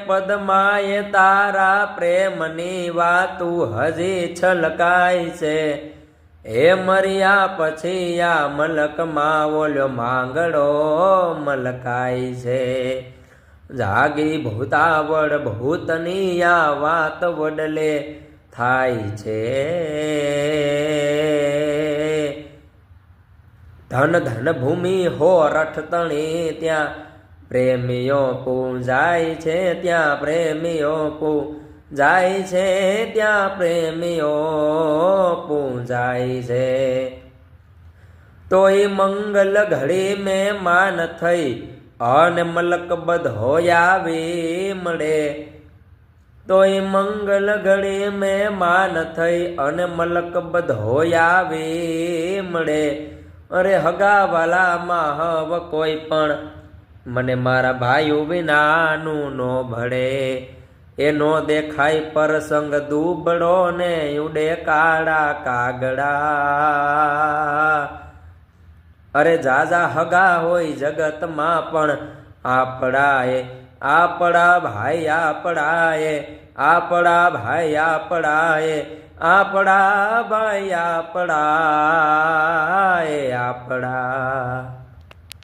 પદમાએ તારા પ્રેમની વાતું હજી છલકાય છે। એ મર્યા પછી આ મલકમાં ઓલ્યો માંગડો મલકાય છે। જાગી ભૂતાવળ ભૂતની આ વાત વડલે થાય છે। ધન ધન ભૂમિ હો રઠ તણી ત્યાં પ્રેમીઓ પૂજાય છે। ત્યાં પ્રેમીઓ પૂજાય છે। ત્યાં પ્રેમીઓ પૂજાય છે। તોય મંગલ ઘડી મેં માન થઈ અને મલક બધો આવી મળે। તોય મંગલ ઘડી મેં માન થઈ અને મલક બધો આવી મળે। અરે હગાવાલામાં હવ કોઈ પણ મને મારા ભાઈઓ વિનાનું નો ભળે। એનો દેખાય પરસંગ દુબળો ને ઉડે કાળા કાગડા। અરે જાજા હગા હોય જગતમાં પણ આપણા ભાઈ આપણાએ આપણા ભાઈ આપણા ભાઈ આપણા।